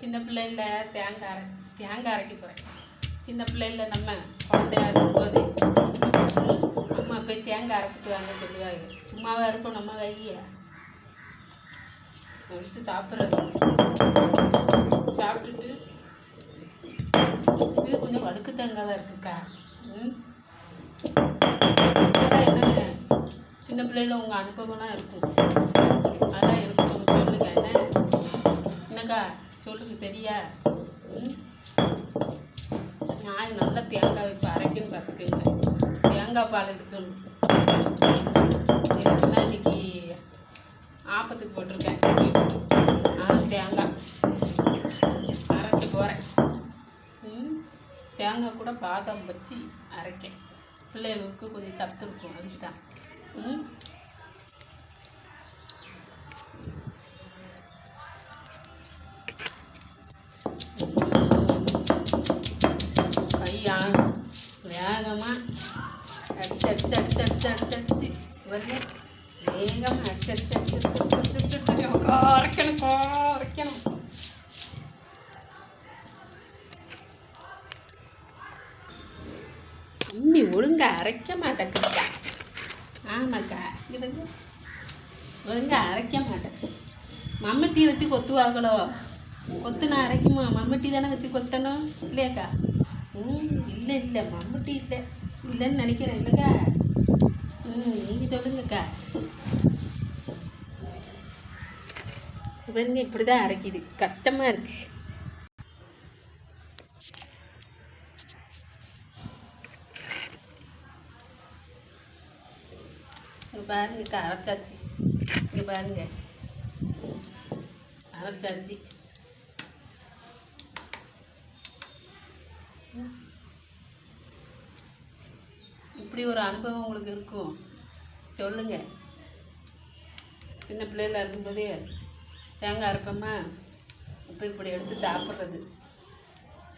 சின்ன பிள்ளைல தேங்காய் அரைக்க போகிறேன். சின்ன பிள்ளைல நம்ம குழந்தையா இருக்கும்போது அம்மா போய் தேங்காய் அரைச்சிட்டு வாங்க சொல்லுவாங்க. சும்மாவே இருப்போம் நம்ம கையை எடுத்து சாப்பிட்றது. சாப்பிட்டுட்டு இது கொஞ்சம் வழுக்கு தேங்காய் இருக்குக்கா. இதெல்லாம் என்ன சின்ன பிள்ளைல உங்கள் அனுபவம்லாம் இருக்கும். அதான் எனக்கு கொஞ்சம் சொல்லுங்க. என்னக்கா சொல்லுங்க சரியா? நான் நல்லா தேங்காய் இப்போ அரைக்கணும் பார்த்துக்கங்க. தேங்காய் பால் எடுக்கணும். இதுக்குன்னா இன்னைக்கு ஆப்பத்துக்கு போட்டிருக்கேன். தேங்காய் அரைக்க போகிறேன். தேங்காய் கூட பாதாம் வச்சு அரைக்கேன். பிள்ளைகளுக்கு கொஞ்சம் சத்து இருக்கும். அதுக்கு தான். பையா வேகமாக அடிச்சு வந்து வேகமாக அரைக்கணும். அம்மி ஒழுங்கா அரைக்க மாட்டேங்குதுக்கா. ஆமாக்கா, இது வந்து ஒழுங்கா அரைக்க மாட்டேன். மம்மட்டி வச்சு கொத்துவாங்களோ? கொத்துனா அரைக்குமா? மம்மட்டி தானே வச்சு கொத்தணும் இல்லையாக்கா? இல்லை மம்மட்டி இல்லைன்னு நினைக்கிறேன் இல்லைக்கா. நீங்கள் சொல்லுங்கக்கா. இவங்க இப்படி தான் அரைக்கிது. கஷ்டமாக இருக்கு. இங்கே பாருங்கக்கா, அரைச்சாச்சு. இங்கே பாருங்க, அரைச்சாச்சு. இப்படி ஒரு அனுபவம் உங்களுக்கு இருக்கும் சொல்லுங்க. சின்ன பிள்ளைல இருக்கும்போதே தேங்காய் அரைப்போமா, இப்போ இப்படி எடுத்து சாப்பிட்றது.